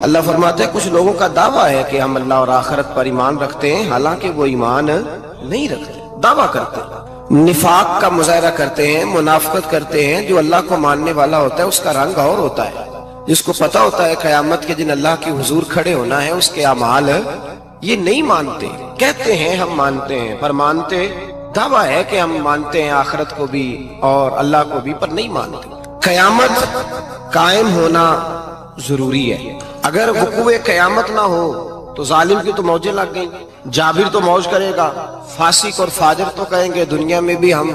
اللہ فرماتے ہیں کچھ لوگوں کا دعویٰ ہے کہ ہم اللہ اور آخرت پر ایمان رکھتے ہیں، حالانکہ وہ ایمان نہیں رکھتے، دعویٰ کرتے ہیں، نفاق کا مظاہرہ کرتے ہیں، منافقت کرتے ہیں۔ جو اللہ کو ماننے والا ہوتا ہے اس کا رنگ اور ہوتا ہے، جس کو پتا ہوتا ہے قیامت کے دن اللہ کے حضور کھڑے ہونا ہے، اس کے اعمال یہ نہیں مانتے، کہتے ہیں ہم مانتے ہیں پر مانتے، دعویٰ ہے کہ ہم مانتے ہیں آخرت کو بھی اور اللہ کو بھی، پر نہیں مانتے۔ قیامت قائم ہونا ضروری ہے، اگر وقوع قیامت نہ ہو تو ظالم کی تو موجیں لگ گئیں، جابر تو موج کرے گا، فاسق اور فاجر تو کہیں گے دنیا میں بھی ہم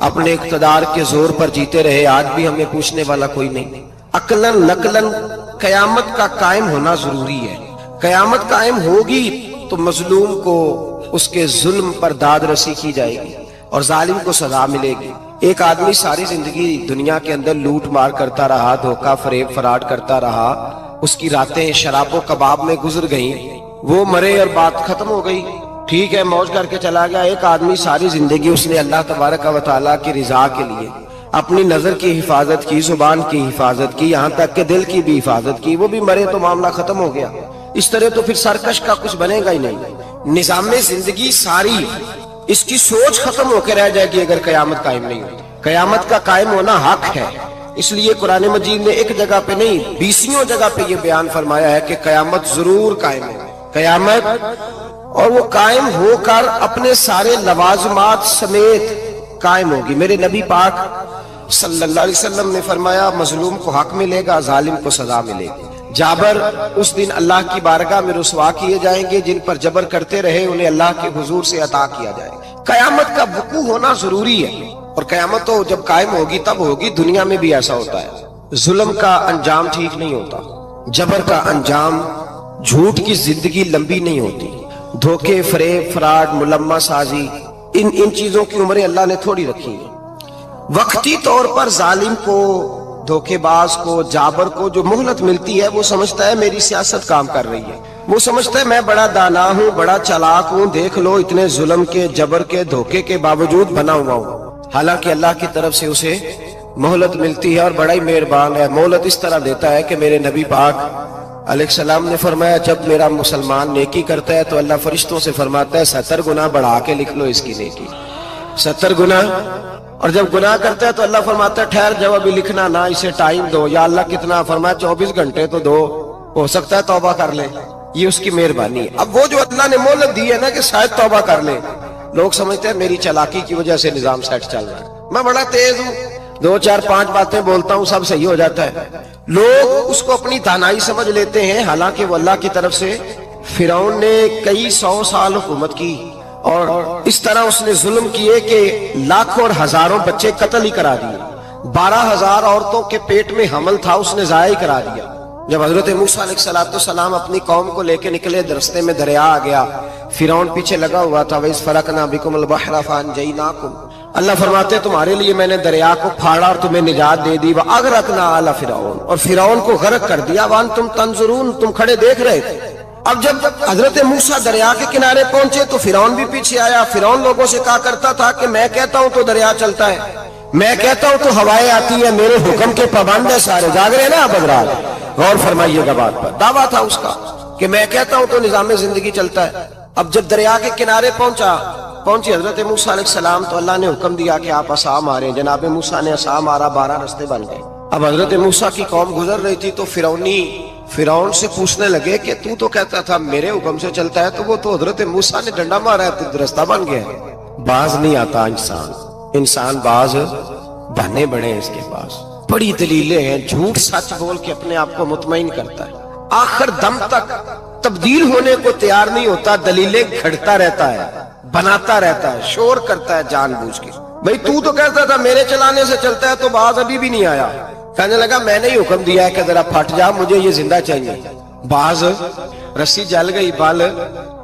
اپنے اقتدار کے زور پر جیتے رہے، آج بھی ہمیں پوچھنے والا کوئی نہیں۔ عقلاً نقلاً قیامت کا قائم ہونا ضروری ہے۔ قیامت قائم ہوگی تو مظلوم کو اس کے ظلم پر داد رسی کی جائے گی اور ظالم کو سزا ملے گی۔ ایک آدمی ساری زندگی دنیا کے اندر لوٹ مار کرتا رہا، دھوکہ فریب فراڈ کرتا رہا، اس کی راتیں شراب و کباب میں گزر گئیں، وہ مرے اور بات ختم ہو گئی، ٹھیک ہے موج کر کے چلا گیا۔ ایک آدمی ساری زندگی اس نے اللہ تبارک و تعالیٰ کی رضا کے لیے اپنی نظر کی حفاظت کی، زبان کی حفاظت کی، یہاں تک کہ دل کی بھی حفاظت کی، وہ بھی مرے تو معاملہ ختم ہو گیا۔ اس طرح تو پھر سرکش کا کچھ بنے گا ہی نہیں، نظام زندگی ساری اس کی سوچ ختم ہو کے رہ جائے گی اگر قیامت قائم نہیں ہوتی۔ قیامت کا قائم ہونا حق ہے، اس لیے قرآن مجید نے ایک جگہ پہ نہیں 20 جگہ پہ یہ بیان فرمایا ہے کہ قیامت ضرور قائم ہے، قیامت، اور وہ قائم ہو کر اپنے سارے لوازمات سمیت قائم ہوگی۔ میرے نبی پاک صلی اللہ علیہ وسلم نے فرمایا مظلوم کو حق ملے گا، ظالم کو سزا ملے گی۔ جابر اس دن اللہ کی بارگاہ میں رسوا کیے جائیں گے، جن پر جبر کرتے رہے انہیں اللہ کے حضور سے عطا کیا جائے گا۔ قیامت کا وقوع ہونا ضروری ہے، اور قیامت تو جب قائم ہوگی تب ہوگی۔ دنیا میں بھی ایسا ہوتا ہے، ظلم کا انجام ٹھیک نہیں ہوتا، جبر کا انجام، جھوٹ کی زندگی لمبی نہیں ہوتی، دھوکے فریب فراڈ ملمہ سازی، ان چیزوں کی عمریں اللہ نے تھوڑی رکھی ہیں۔ وقتی طور پر ظالم کو، دھوکے باز کو، جابر کو جو مہلت ملتی ہے وہ سمجھتا ہے میری سیاست کام کر رہی ہے، وہ سمجھتا ہے میں بڑا دانا ہوں، بڑا چلاک ہوں، دیکھ لو اتنے ظلم کے، جبر کے، دھوکے کے باوجود بنا ہوا ہوں۔ حالانکہ اللہ کی طرف سے اسے مہلت ملتی ہے اور بڑا ہی مہربان ہے۔ مہلت اس طرح دیتا ہے کہ میرے نبی پاک علیہ السلام نے فرمایا جب میرا مسلمان نیکی کرتا ہے تو اللہ فرشتوں سے فرماتا ہے 70 گنا بڑھا کے لکھ لو اس کی نیکی، 70 گنا، اور جب گناہ کرتا ہے تو اللہ فرماتا ہے ٹھہر جب ابھی لکھنا نہ، اسے ٹائم دو۔ یا اللہ کتنا؟ فرمایا 24 گھنٹے تو دو، ہو سکتا ہے توبہ کر لے، یہ اس کی مہربانی ہے۔ اب وہ جو اللہ نے مہلت دی ہے نا کہ شاید توبہ کر لے، لوگ سمجھتے ہیں میری چالاکی کی وجہ سے نظام سیٹ چل رہا ہے، میں بڑا تیز ہوں، 2 4 5 باتیں بولتا ہوں سب صحیح ہو جاتا ہے۔ لوگ اس کو اپنی دانائی سمجھ لیتے ہیں، حالانکہ وہ اللہ کی طرف سے۔ فرعون نے کئی 100 سال حکومت کی اور اس طرح اس نے ظلم کیے کہ لاکھوں اور ہزاروں بچے قتل ہی کرا دیے، 12,000 عورتوں کے پیٹ میں حمل تھا اس نے ضائع کرا دیا۔ جب حضرت موسیٰ علیہ السلام اپنی قوم کو لے کے نکلے، رستے میں دریا آ گیا، فرعون پیچھے لگا ہوا تھا، وَإِذْ فَرَقْنَا بِكُمُ الْبَحْرَ فَأَنْجَيْنَاكُمْ، اللہ فرماتے تمہارے لیے میں نے دریا کو پھاڑا اور تمہیں نجات دے دی، وَأَغْرَقْنَا آلَ فِرْعَوْنَ، اور فرعون کو غرق کر دیا، وَأَنْتُمْ تَنْظُرُونَ، تم کھڑے دیکھ رہے تھے۔ اب جب حضرت موسیٰ دریا کے کنارے پہنچے تو فرعون بھی پیچھے آیا۔ فرعون لوگوں سے کہا کرتا تھا کہ میں کہتا ہوں تو دریا چلتا ہے، میں کہتا ہوں تو ہوائیں آتی ہیں، میرے حکم کے پابند ہے سارے۔ جاگ رہے نا اب حضرات، غور فرمائیے گا بات پر۔ دعویٰ تھا اس کا کہ میں کہتا ہوں تو نظام زندگی چلتا ہے۔ اب جب دریا کے کنارے پہنچی حضرت موسیٰ علیہ السلام تو اللہ نے حکم دیا کہ آپ عصا ماریں۔ جناب موسیٰ نے عصا مارا، 12 رستے بن گئے۔ اب حضرت موسیٰ کی قوم گزر رہی تھی تو فرعون سے پوچھنے لگے کہ تو کہتا تھا میرے حکم سے چلتا ہے، تو وہ تو حضرت موسیٰ نے ڈنڈا مارا ہے تو رستہ بن گیا ہے۔ باز نہیں آتا انسان باز بہانے بڑے ہیں اس کے پاس، بڑی دلیلیں ہیں، جھوٹ سچ بول کے اپنے آپ کو مطمئن کرتا ہے، آخر دم تک تبدیل ہونے کو تیار نہیں ہوتا، دلیلیں گھڑتا رہتا ہے، بناتا رہتا ہے، شور کرتا ہے جان بوجھ کے۔ بھئی تو کہتا تھا میرے چلانے سے چلتا ہے، تو باز ابھی بھی نہیں آیا۔ کہنے لگا میں نے ہی حکم دیا ہے کہ ذرا پھٹ جا، مجھے یہ زندہ چاہیے۔ باز رسی جل گئی، بال،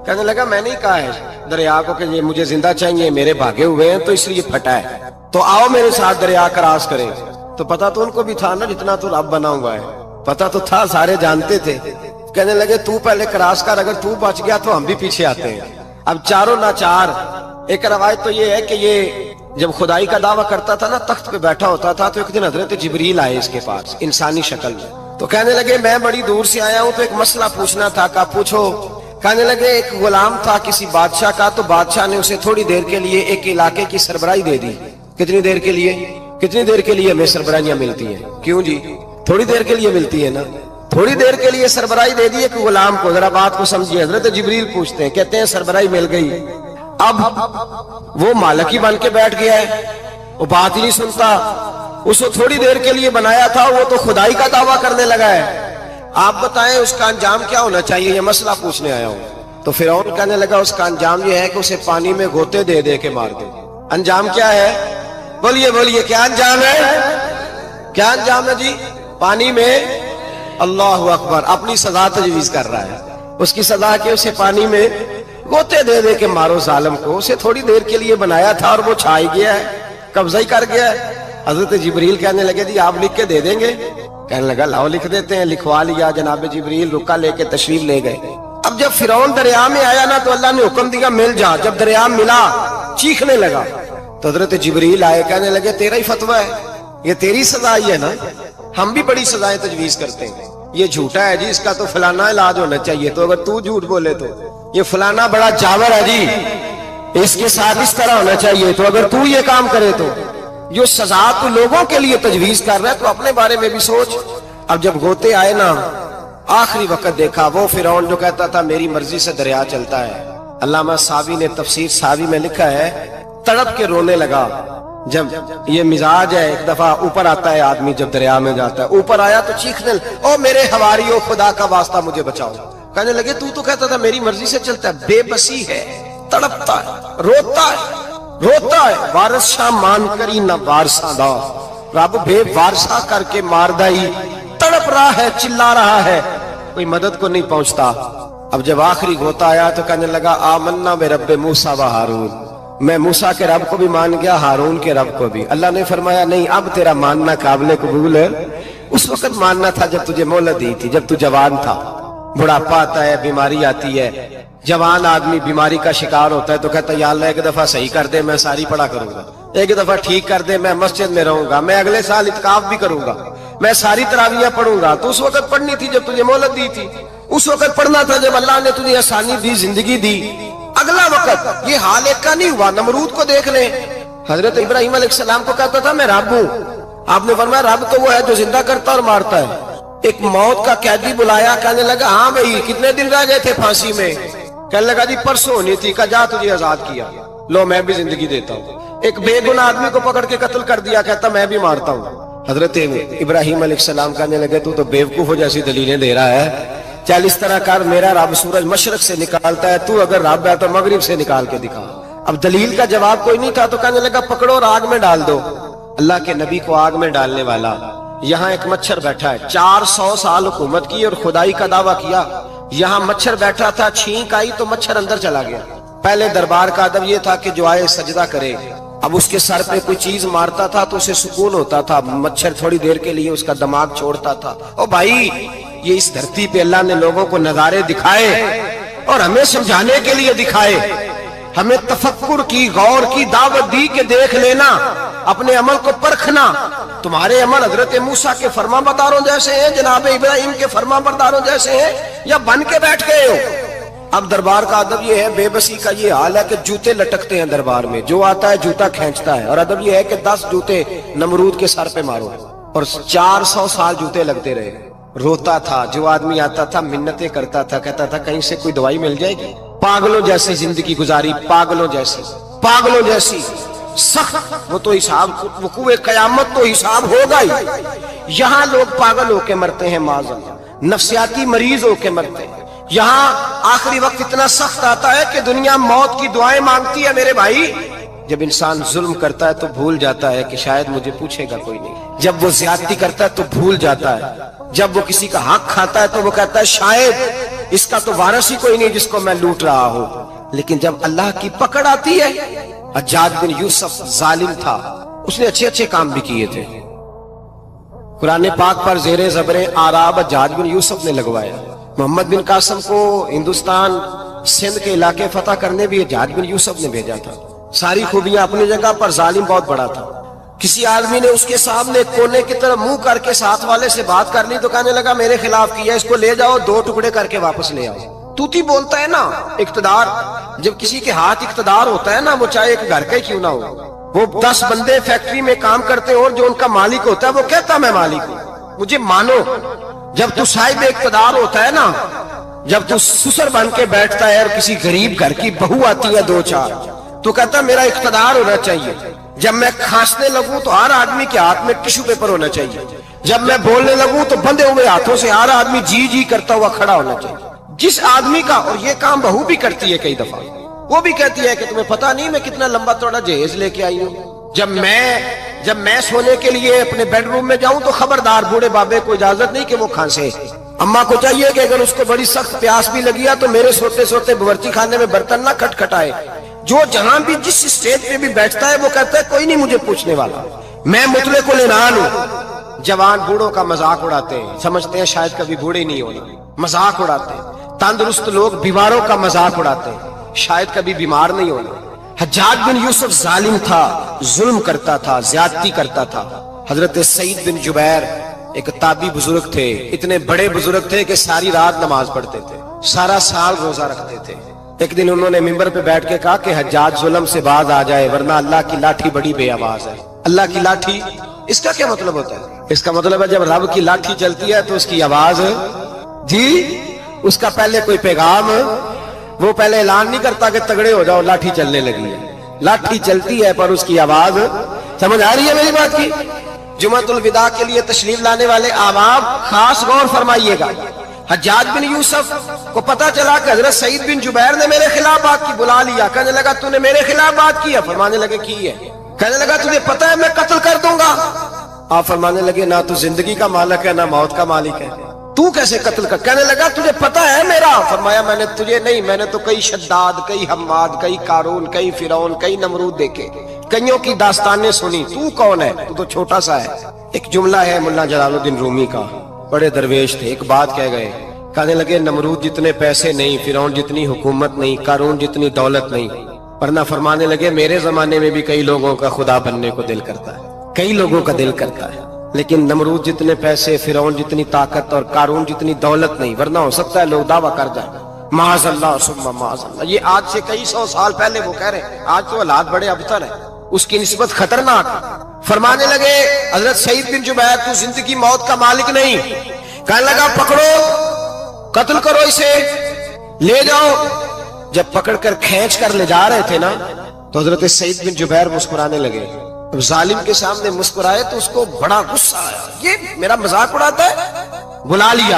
کہنے لگا میں نے ہی کہا ہے دریا کو کہ یہ مجھے زندہ چاہیے، میرے بھاگے ہوئے ہیں تو اس لیے پھٹا ہے، تو آؤ میرے ساتھ دریا کراس کریں۔ تو پتا تو ان کو بھی تھا نا جتنا تو رب بنا ہوا ہے، پتا تو تھا، سارے جانتے تھے۔ کہنے لگے تو پہلے کراس کر، اگر تو بچ گیا تو ہم بھی پیچھے آتے ہیں۔ اب چاروں ناچار۔ ایک روایت تو یہ ہے کہ یہ جب خدائی کا دعویٰ کرتا تھا نا، تخت پہ بیٹھا ہوتا تھا، تو ایک دن حضرت جبریل آئے اس کے پاس انسانی شکل میں، تو کہنے لگے میں بڑی دور سے آیا ہوں تو ایک مسئلہ پوچھنا تھا. کہا پوچھو. کہنے لگے ایک غلام تھا کسی بادشاہ کا, تو بادشاہ نے اسے تھوڑی دیر کے لیے ایک علاقے کی سربراہی دے دی. کتنی دیر کے لیے؟ کتنی دیر کے لیے ہمیں سربراہیاں ملتی ہیں؟ کیوں جی؟ تھوڑی دیر کے لیے ملتی ہے نا. تھوڑی دیر کے لیے سربراہی دے دی ایک غلام کو. ذرا بات کو سمجھیے. حضرت جبریل پوچھتے ہیں, کہتے ہیں سربراہی مل گئی, اب وہ مالک ہی بن کے بیٹھ گیا ہے, وہ بات ہی نہیں سنتا. اس کو تھوڑی دیر کے لیے بنایا تھا, وہ تو خدائی کا دعویٰ کرنے لگا ہے. آپ بتائیں اس کا انجام کیا ہونا چاہیے؟ یہ مسئلہ پوچھنے آیا ہوں. تو فرعون کہنے لگا اس کا انجام یہ ہے کہ اسے پانی میں گوتے دے دے کے مار دے. انجام کیا ہے؟ بولیے بولیے, کیا انجام ہے؟ کیا انجام ہے جی؟ پانی میں. اللہ اکبر, اپنی سزا تجویز کر رہا ہے. اس کی سزا کہ اسے پانی میں گوتے دے دے کے مارو ظالم کو. اسے تھوڑی دیر کے لیے بنایا تھا اور وہ چھائی گیا ہے, قبضہ ہی کر گیا ہے. حضرت جبریل کہنے لگے جی آپ لکھ کے دے دیں گے؟ کہنے لگا لاؤ لکھ دیتے ہیں. لکھوا لیا. جناب جبریل رکا لے کے تشریف لے گئے. اب جب فرعون دریا میں آیا نا تو اللہ نے حکم دیا مل جا. جب دریا ملا چیخنے لگا تو حضرت جبریل آئے, کہنے لگے تیرا ہی فتویٰ ہے, یہ تیری سزا ہی ہے نا. ہم بھی بڑی سزائیں تجویز کرتے ہیں. یہ جھوٹا ہے جی, اس کا تو فلانا علاج ہونا چاہیے, تو اگر تو جھوٹ بولے تو یہ فلانا بڑا جاور ہے جی, اس کے ساتھ اس طرح ہونا چاہیے, تو اگر تو یہ کام کرے تو جو سزا تو لوگوں کے لیے تجویز کر رہا ہے تو اپنے بارے میں بھی سوچ. اب جب گوتے آئے نا, آخری وقت دیکھا وہ فرعون جو کہتا تھا میری مرضی سے دریا چلتا ہے. علامہ ساوی نے تفسیر ساوی میں لکھا ہے تڑپ کے رونے لگا. جب یہ مزاج ہے, ایک دفعہ اوپر آتا ہے آدمی جب دریا میں جاتا ہے, اوپر آیا تو چیخنے او میرے حواریو خدا کا واسطہ مجھے بچاؤ. کہنے لگے تو کہتا تھا میری مرضی سے چلتا ہے. بے بسی ہے, تڑپتا ہے, روتا ہے. وارث شاہ مان کری نہ وارثہ دا, رب بے وارثہ کر کے مار دائی. تڑپ رہا ہے, چلا رہا ہے, کوئی مدد کو نہیں پہنچتا. اب جب آخری گوتا آیا تو کہنے لگا آمنا بے رب موسیٰ و ہارون, میں موسیٰ کے رب کو بھی مان گیا, ہارون کے رب کو بھی. اللہ نے فرمایا نہیں, اب تیرا ماننا قابل قبول ہے. اس وقت ماننا تھا جب تجھے مہلت دی تھی, جب تو جوان تھا. بڑھاپا آتا ہے, بیماری آتی ہے, جوان آدمی بیماری کا شکار ہوتا ہے تو کہتا ہے یا اللہ ایک دفعہ صحیح کر دے, میں ساری پڑھا کروں گا. ایک دفعہ ٹھیک کر دے, میں مسجد میں رہوں گا, میں اگلے سال اعتکاف بھی کروں گا, میں ساری تراویحیں پڑھوں گا. تو اس وقت پڑھنی تھی جب تجھے مہلت دی تھی. اس وقت پڑھنا تھا جب اللہ نے تجھے آسانی دی, زندگی دی. اگلا وقت یہ حال ایک کا نہیں ہوا. نمرود کو دیکھ لیں, حضرت ابراہیم علیہ السلام کو کہتا تھا میں رب ہوں. آپ نے فرمایا رب تو وہ ہے جو زندہ کرتا اور مارتا ہے. ایک موت کا قیدی بلایا, کہنے لگا ہاں بھائی کتنے دن رہ گئے تھے پھانسی میں؟ کہنے لگا جی پرسوں ہونی تھی. کہا جا تجھے آزاد کیا, لو میں بھی زندگی دیتا ہوں. ایک بے گناہ آدمی کو پکڑ کے قتل کر دیا, کہتا میں بھی مارتا ہوں. حضرت ابراہیم علیہ السلام کہنے لگے تو بیوقوفوں جیسی دلیلیں دے رہا ہے. چل اس طرح کر, میرا رب سورج مشرق سے نکالتا ہے, تو اگر رب ہے تو مغرب سے نکال کے دکھا. اب دلیل کا جواب کوئی نہیں تھا تو کہنے لگا پکڑو اور آگ میں ڈال دو. اللہ کے نبی کو آگ میں ڈالنے والا. یہاں ایک مچھر بیٹھا ہے, 400 سال حکومت کی اور خدائی کا دعویٰ کیا. یہاں مچھر بیٹھا تھا, چھینک آئی تو مچھر اندر چلا گیا. پہلے دربار کا ادب یہ تھا کہ جو آئے سجدہ کرے. اب اس کے سر پہ کوئی چیز مارتا تھا تو اسے سکون ہوتا تھا. مچھر تھوڑی دیر کے لیے اس کا دماغ چھوڑتا تھا. او بھائی یہ اس دھرتی پہ اللہ نے لوگوں کو نظارے دکھائے اور ہمیں سمجھانے کے لیے دکھائے. ہمیں تفکر کی, غور کی دعوت دی کہ دیکھ لینا, اپنے عمل کو پرکھنا. تمہارے عمل حضرت موسیٰ کے فرما برداروں جیسے ہیں, جناب ابراہیم کے فرما برداروں جیسے ہیں, یا بن کے بیٹھ گئے ہو؟ اب دربار کا ادب یہ ہے, بے بسی کا یہ حال ہے کہ جوتے لٹکتے ہیں دربار میں, جو آتا ہے جوتا کھینچتا ہے. اور ادب یہ ہے کہ 10 جوتے نمرود کے سر پہ مارو. اور 400 سال جوتے لگتے رہے. روتا تھا, جو آدمی آتا تھا منتیں کرتا تھا, کہتا تھا کہیں سے کوئی دوائی مل جائے گی. پاگلوں جیسی زندگی گزاری, پاگلوں جیسی سخت. وہ تو حساب, وقوع قیامت تو حساب ہوگا ہی. یہاں لوگ پاگل ہو کے مرتے ہیں, معذاللہ نفسیاتی مریض ہو کے مرتے ہیں. یہاں آخری وقت اتنا سخت آتا ہے کہ دنیا موت کی دعائیں مانگتی ہے. میرے بھائی جب انسان ظلم کرتا ہے تو بھول جاتا ہے کہ شاید مجھے پوچھے گا کوئی نہیں. جب وہ زیادتی کرتا ہے تو بھول جاتا ہے. جب وہ کسی کا حق کھاتا ہے تو وہ کہتا ہے شاید اس کا تو وارث ہی کوئی نہیں جس کو میں لوٹ رہا ہوں. لیکن جب اللہ کی پکڑ آتی ہے, حجاج بن یوسف ظالم تھا, اس نے اچھے کام بھی کیے تھے. قرآن پاک پر زیر زبر آراب حجاج بن یوسف نے لگوایا. محمد بن قاسم کو ہندوستان سندھ کے علاقے فتح کرنے بھی حجاج بن یوسف نے بھیجا تھا. ساری خوبیاں اپنی جگہ پر, ظالم بہت بڑا تھا. کسی آدمی نے اس کے سامنے کونے کی طرف منہ کر کے ساتھ والے سے بات کر لی تو کہنے لگا میرے خلاف کیا، اس کو لے جاؤ 2 ٹکڑے کر کے واپس لے آؤ۔ توتی بولتا ہے نا اقتدار، جب کسی کے ہاتھ اقتدار ہوتا ہے نا، وہ چاہے ایک گھر کا ہی کیوں نہ ہو، وہ 10 بندے فیکٹری میں کام کرتے اور جو ان کا مالک ہوتا ہے وہ کہتا میں مالک ہوں، مجھے مانو۔ جب تو صاحب اقتدار ہوتا ہے نا، جب تو سسر بن کے بیٹھتا ہے اور کسی غریب گھر کی بہو آتی ہے 2-4 تو کہتا ہے میرا اقتدار ہونا چاہیے، جب میں کھانسنے لگوں تو ہر آدمی کے ہاتھ میں ٹشو پیپر ہونا چاہیے، جب میں بولنے لگوں تو بندے ہوئے ہاتھوں سے ہر آدمی جی جی کرتا ہوا کھڑا ہونا چاہیے۔ جس آدمی کا، اور یہ کام بہو بھی کرتی ہے کئی دفعہ، وہ بھی کہتی ہے کہ تمہیں پتا نہیں میں کتنا لمبا چوڑا جہیز لے کے آئی ہوں، جب میں سونے کے لیے اپنے بیڈ روم میں جاؤں تو خبردار بوڑھے بابے کو اجازت نہیں کہ وہ کھانسے، اماں کو چاہیے کہ اگر اس کو بڑی سخت پیاس بھی لگی ہے تو میرے سوتے سوتے باورچی خانے میں برتن نہ کھٹکھٹائے۔ جو جہاں بھی جس اسٹیج پہ بھی بیٹھتا ہے وہ کہتا ہے کوئی نہیں مجھے پوچھنے والا، میں مطلق العنان ہوں۔ جوان بوڑھوں کا مذاق اڑاتے ہیں، سمجھتے ہیں شاید کبھی بوڑھے نہیں ہونا، مذاق اڑاتے ہیں۔ تندرست لوگ بیماروں کا مذاق اڑاتے ہیں، شاید کبھی بیمار نہیں ہونا۔ حجاج بن یوسف ظالم تھا، ظلم کرتا تھا، زیادتی کرتا تھا۔ حضرت سعید بن جبیر ایک تابعی بزرگ تھے، اتنے بڑے بزرگ تھے کہ ساری رات نماز پڑھتے تھے، سارا سال روزہ رکھتے تھے۔ ایک دن انہوں نے ممبر پہ بیٹھ کے کہا کہ حجاج ظلم سے باز آ جائے ورنہ اللہ کی لاٹھی بڑی بے آواز ہے۔ اللہ کی لاٹھی، اس کا کیا مطلب ہوتا ہے؟ اس کا مطلب ہے جب رب کی لاٹھی چلتی ہے تو اس کی آواز، جی اس کا پہلے کوئی پیغام، وہ پہلے اعلان نہیں کرتا کہ تگڑے ہو جاؤ لاٹھی چلنے لگی ہے، لاٹھی چلتی ہے پر اس کی آواز، سمجھ آ رہی ہے میری بات کی؟ جمعۃ الوداع کے لیے تشریف لانے والے احباب خاص غور فرمائیے گا۔ حجاج بن یوسف کو پتا چلا کہ حضرت سعید بن جبیر نے میرے خلاف بات کی، بلا لیا، کہنے لگا تو نے میرے خلاف بات کی ہے؟ فرمانے لگے کی ہے۔ کہنے لگا تجھے پتا ہے میں قتل کر دوں گا؟ آپ فرمانے لگے نہ تو زندگی کا مالک ہے نہ موت کا مالک ہے، تو کیسے قتل کر؟ کہنے لگا تجھے پتا ہے میرا؟ فرمایا میں نے تجھے نہیں، میں نے تو کئی شداد، کئی حماد، کئی قارون، کئی فرعون، کئی نمرود دیکھے، کئیوں کی داستانیں سنی، تو کون ہے؟ تو چھوٹا سا ہے۔ ایک جملہ ہے ملا جلال الدین رومی کا، بڑے درویش تھے، ایک بات کہہ گئے، کہنے لگے نمرود جتنے پیسے نہیں، فرعون جتنی حکومت نہیں، قارون جتنی دولت نہیں، ورنہ فرمانے لگے میرے زمانے میں بھی کئی لوگوں کا خدا بننے کو دل کرتا ہے، کئی لوگوں کا دل کرتا ہے، لیکن نمرود جتنے پیسے، فرعون جتنی طاقت اور قارون جتنی دولت نہیں، ورنہ ہو سکتا ہے لوگ دعویٰ کر جائیں معاذ اللہ ثم معاذ اللہ۔ یہ آج سے کئی 100 سال پہلے وہ کہہ رہے ہیں، آج تو حالات بڑے ابتر ہیں، اس کی نسبت خطرناک۔ فرمانے لگے حضرت سعید بن جبیر تو زندگی موت کا مالک نہیں، کہنے لگا پکڑو، قتل کرو اسے، لے جاؤ۔ جب پکڑ کر کھینچ کر لے جا رہے تھے نا تو حضرت سعید بن جبیر مسکرانے لگے۔ ظالم کے سامنے مسکرائے تو اس کو بڑا غصہ آیا، یہ میرا مذاق اڑاتا ہے؟ بلا لیا،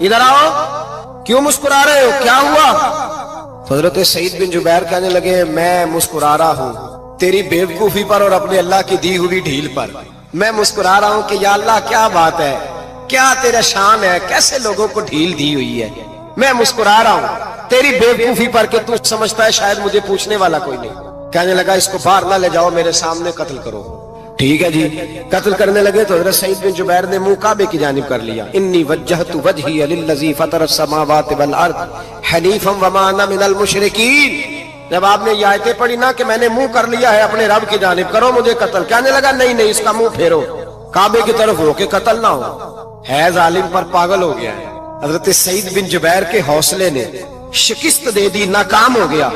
ادھر آؤ، کیوں مسکرا رہے ہو، کیا ہوا؟ تو حضرت سعید بن جبیر کہنے لگے میں مسکرا رہا ہوں تیری بیوقوفی پر اور اپنے اللہ کی دی ہوئی ڈھیل پر، میں مسکرا رہا ہوں کہ یا اللہ کیا بات ہے، کیا تیرا شان ہے، کیسے لوگوں کو ڈھیل دی ہوئی ہے، میں مسکرا رہا ہوں تیری بیوقوفی پر کہ تو سمجھتا ہے شاید مجھے پوچھنے والا کوئی نہیں۔ کہنے لگا اس کو باہر نہ لے جاؤ، میرے سامنے قتل کرو۔ ٹھیک ہے جی، قتل کرنے لگے تو حضرت سعید بن جبیر نے منہ کعبے کی جانب کر لیا، انی وجہت وجہی للذی فطر السماوات والارض حنیفا وما انا من المشرکین۔ جب آپ نے یہ آیتیں پڑھی نا کہ میں نے منہ کر لیا ہے اپنے رب کی جانب، کرو مجھے قتل، کہنے لگا نہیں نہیں، اس کا منہ پھیرو، کعبے کی طرف ہو کے قتل نہ ہو، ہے ظالم پر پاگل ہو گیا ہے۔ حضرت سعید بن جبیر کے حوصلے نے شکست دے دی، ناکام ہو گیا،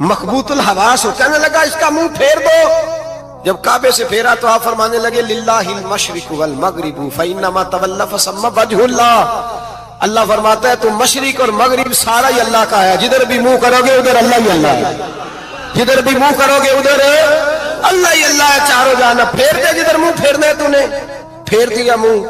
مخبوط الحواس ہو، کہنے لگا اس کا منہ پھیر دو۔ جب کعبے سے پھیرا تو آپ فرمانے لگے للہ المشرق والمغرب فانما تولى فثم وجه اللہ۔ اللہ فرماتا ہے تو مشرق اور مغرب سارا ہی اللہ کا ہے، جدھر بھی منہ کرو گے ادھر اللہ ہی اللہ ہے، جدھر بھی منہ کرو گے ادھر اللہ ہی اللہ ہے، چاروں جانب پھیر دے، جدھر منہ پھیرنا ہے تو نے پھیر دیا منہ۔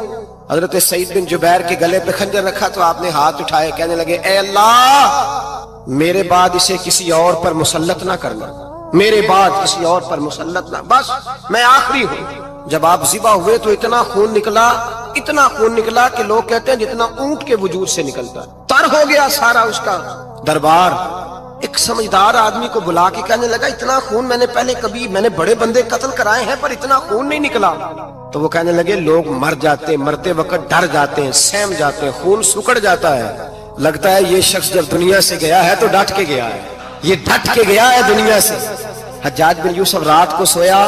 حضرت سعید بن جبیر کے گلے پہ خنجر رکھا تو آپ نے ہاتھ اٹھائے، کہنے لگے اے اللہ میرے بعد اسے کسی اور پر مسلط نہ کرنا، میرے بعد کسی اور پر مسلط نہ، بس میں آخری ہوں۔ جب آپ ذبح ہوئے تو اتنا خون نکلا، اتنا خون نکلا کہ لوگ کہتے ہیں جتنا اونٹ کے وجود سے نکلتا، تر ہو گیا سارا اس کا دربار۔ ایک سمجھدار آدمی کو بلا کے کہنے لگا اتنا خون میں نے پہلے کبھی، میں نے بڑے بندے قتل کرائے ہیں پر اتنا خون نہیں نکلا۔ تو وہ کہنے لگے لوگ مر جاتے، مرتے وقت ڈر جاتے ہیں، سہم جاتے ہیں، خون سکڑ جاتا ہے، لگتا ہے یہ شخص جب دنیا سے گیا ہے تو ڈٹ کے گیا ہے، یہ ڈٹ کے گیا ہے دنیا سے۔ حجاج بن یوسف رات کو سویا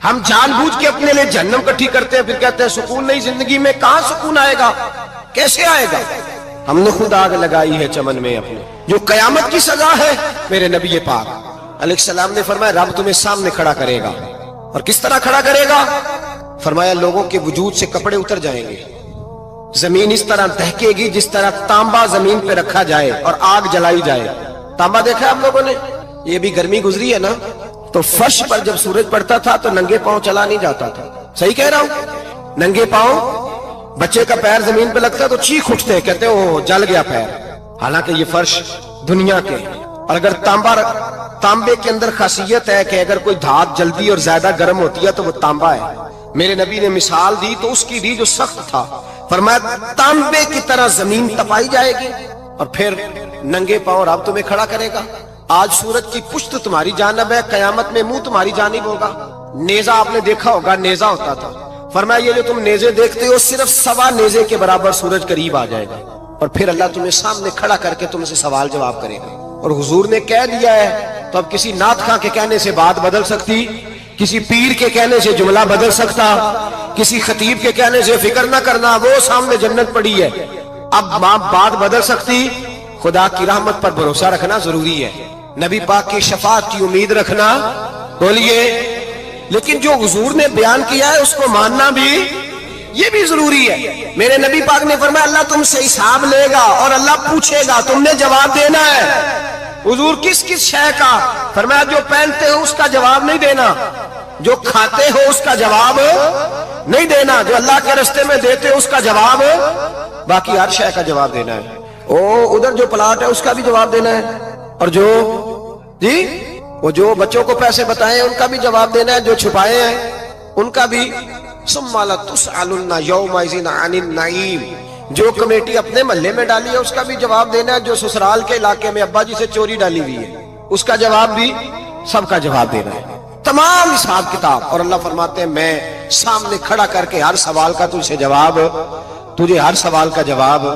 ہم جان بوجھ کے اپنے لیے جہنم کٹھی کرتے ہیں، پھر کہتے ہیں سکون نہیں زندگی میں. کہاں سکون آئے گا؟ کیسے آئے گا؟ ہم نے خود آگ لگائی ہے چمن میں اپنے. جو قیامت کی سزا ہے، میرے نبی پاک علیہ السلام نے فرمایا رب تمہیں سامنے کھڑا کرے گا. اور کس طرح کھڑا کرے گا؟ فرمایا لوگوں کے وجود سے کپڑے اتر جائیں گے، زمین اس طرح دہکے گی جس طرح تانبا زمین پہ رکھا جائے اور آگ جلائی جائے. تانبا دیکھا ہے آپ لوگوں نے؟ یہ بھی گرمی گزری ہے نا، تو فرش پر جب سورج پڑتا تھا تو ننگے پاؤں چلا نہیں جاتا تھا. صحیح کہہ رہا ہوں؟ ننگے پاؤں، بچے کا پیر زمین پہ لگتا تو چیخ اٹھتے ہیں، کہتے ہیں وہ جل گیا پیر. حالانکہ یہ فرش دنیا کے. اور اگر تانبے کے اندر خاصیت ہے کہ اگر کوئی دھات جلدی اور زیادہ گرم ہوتی ہے تو وہ تانبا ہے. میرے نبی نے مثال دی تو اس کی دی جو سخت تھا، فرمایا تانبے کی طرح زمین تپائی جائے گی اور پھر ننگے پاؤں رب تمہیں کھڑا کرے گا. آج سورج کی پشت تمہاری جانب ہے، قیامت میں منہ تمہاری جانب ہوگا. نیزہ آپ نے دیکھا ہوگا، نیزہ ہوتا تھا. فرمایا یہ جو تم نیزے دیکھتے ہو صرف 1.25 نیزے کے برابر سورج قریب آ جائے گا اور پھر اللہ تمہیں سامنے کھڑا کر کے تم سے سوال جواب کرے گا. اور حضور نے کہہ دیا ہے تو اب کسی نعت خواں کے کہنے سے بات بدل سکتی، کسی پیر کے کہنے سے جملہ بدل سکتا، کسی خطیب کے کہنے سے فکر نہ کرنا وہ سامنے جنت پڑی ہے. اب بات بدل سکتی. خدا کی رحمت پر بھروسہ رکھنا ضروری ہے، نبی پاک کی شفاعت کی امید رکھنا. بولیے. لیکن جو حضور نے بیان کیا ہے اس کو ماننا بھی یہ بھی ضروری ہے. میرے نبی پاک نے فرمایا اللہ تم سے حساب لے گا اور اللہ پوچھے گا، تم نے جواب دینا ہے. حضور کس کس شے کا؟ فرمایا جو پہنتے ہو اس کا جواب نہیں دینا، جو کھاتے ہو اس کا جواب نہیں دینا، جو اللہ کے راستے میں دیتے ہو اس کا جواب، باقی ہر شے کا جواب دینا ہے. ادھر جو پلاٹ ہے اس کا بھی جواب دینا ہے، اور جو وہ جو بچوں کو پیسے بتائے ان کا بھی جواب دینا ہے، جو چھپائے ہیں ان کا بھی. ثم لتسألن یومئذ عن النعیم. جو کمیٹی اپنے محلے میں ڈالی ہے اس کا بھی جواب دینا ہے، جو سسرال کے علاقے میں ابا جی سے چوری ڈالی ہوئی ہے اس کا جواب بھی، سب کا جواب دینا ہے. تمام حساب کتاب. اور اللہ فرماتے ہیں میں سامنے کھڑا کر کے ہر سوال کا تجھ سے جواب، تجھے ہر سوال کا جواب.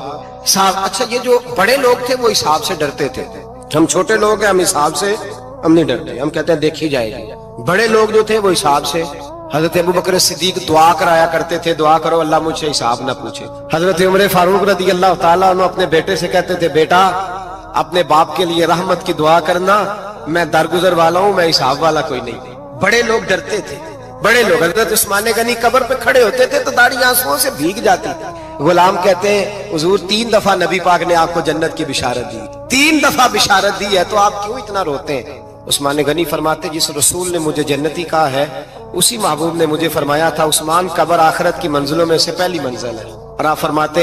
اچھا یہ جو بڑے لوگ تھے وہ حساب سے ڈرتے تھے، ہم چھوٹے لوگ ہیں ہم حساب سے ہم نہیں ڈرتے، ہم کہتے ہیں دیکھی جائے گی. بڑے لوگ جو تھے وہ حساب سے. حضرت ابو بکر صدیق دعا کرایا کرتے تھے، دعا کرو اللہ مجھ سے حساب نہ پوچھے. حضرت عمر فاروق رضی اللہ تعالیٰ عنہ اپنے بیٹے سے کہتے تھے بیٹا اپنے باپ کے لیے رحمت کی دعا کرنا، میں درگزر والا ہوں، میں حساب والا کوئی نہیں. بڑے لوگ ڈرتے تھے. بڑے لوگ حضرت عثمان غنی قبر پہ کھڑے ہوتے تھے تو داڑھی آنسوؤں سے بھیگ جاتی. غلام کہتے ہیں حضور 3 دفعہ نبی پاک نے آپ کو جنت کی بشارت دی، 3 دفعہ بشارت دی ہے تو آپ کیوں اتنا روتے ہیں؟ عثمان غنی فرماتے جس رسول نے مجھے جنتی کہا ہے اسی محبوب نے مجھے فرمایا تھا عثمان قبر آخرت کی منزلوں میں سے پہلی منزل ہے. اور آپ فرماتے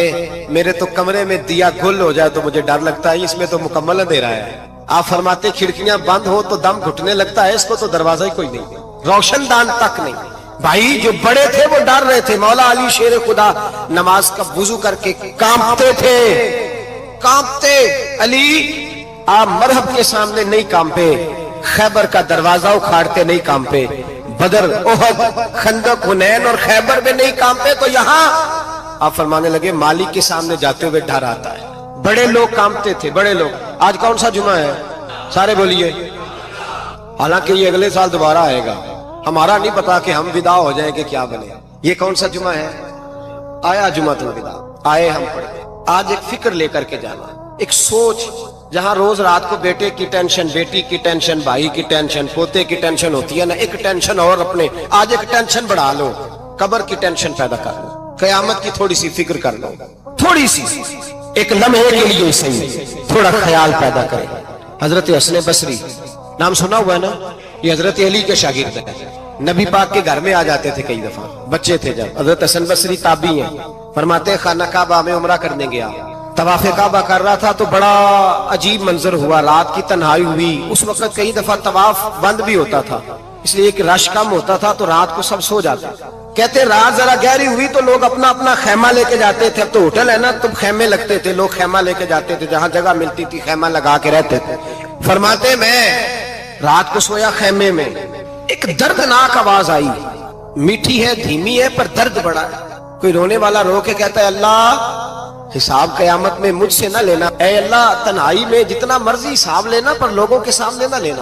میرے تو کمرے میں دیا گل ہو جائے تو مجھے ڈر لگتا ہے، اس میں تو مکمل اندھیرا ہے. آپ فرماتے کھڑکیاں بند ہو تو دم گھٹنے لگتا ہے، اس کو تو دروازہ ہی کوئی نہیں، روشن دان تک نہیں. بھائی جو بڑے تھے وہ ڈر رہے تھے. مولا علی شیر خدا نماز کا وضو کر کے کانپتے تھے، کانپتے. علی آپ مرحب کے سامنے نہیں کانپے، خیبر کا دروازہ اکھاڑتے نہیں کانپے، بدر احد خندق حنین اور خیبر میں نہیں کانپے، تو یہاں آپ فرمانے لگے مالک کے سامنے جاتے ہوئے ڈر آتا ہے. بڑے لوگ کانپتے تھے، بڑے لوگ. آج کون سا جمعہ ہے؟ سارے بولیے. حالانکہ یہ اگلے سال دوبارہ آئے گا، ہمارا نہیں پتا کہ ہم ودا ہو جائیں کہ کیا بنے. یہ کون سا جمعہ ہے؟ آیا جمعہ الوداع، آئے ہم پڑھے. آج ایک فکر لے کر کے جانا، ایک سوچ. جہاں روز رات کو بیٹے کی ٹینشن، بیٹی کی ٹینشن، بھائی کی ٹینشن، پوتے کی ٹینشن ہوتی ہے نا، ایک ٹینشن اور اپنے آج ایک ٹینشن بڑھا لو، قبر کی ٹینشن پیدا کر لو، قیامت کی تھوڑی سی فکر کر لو، تھوڑی سی ایک لمحے کے لیے صحیح تھوڑا خیال پیدا کرے. حضرت حسن بصری نام سنا ہوا ہے نا، یہ حضرت علی کے شاگرد ہیں. نبی پاک کے گھر میں آ جاتے تھے کئی دفعہ، بچے تھے جب. حضرت حسن بصری تابعی ہیں. فرماتے خانہ کعبہ میں عمرہ کرنے گیا، طواف کعبہ کر رہا تھا تو بڑا عجیب منظر ہوا، رات کی تنہائی ہوئی. اس وقت کئی دفعہ طواف بند بھی ہوتا تھا، اس لیے کہ رش کم ہوتا تھا تو رات کو سب سو جاتے. کہتے رات ذرا گہری ہوئی تو لوگ اپنا اپنا خیمہ لے کے جاتے تھے. اب تو ہوٹل ہے نا تو خیمے لگتے تھے، لوگ خیمہ لے کے جاتے تھے، جہاں جگہ ملتی تھی خیمہ لگا کے رہتے تھے. فرماتے میں رات کو سویا خیمے میں، ایک دردناک آواز آئی، میٹھی ہے دھیمی ہے پر درد بڑا ہے. کوئی رونے والا رو کے کہتا ہے اللہ حساب قیامت میں مجھ سے نہ لینا، اے اللہ تنہائی میں جتنا مرضی حساب لینا پر لوگوں کے سامنے نہ لینا.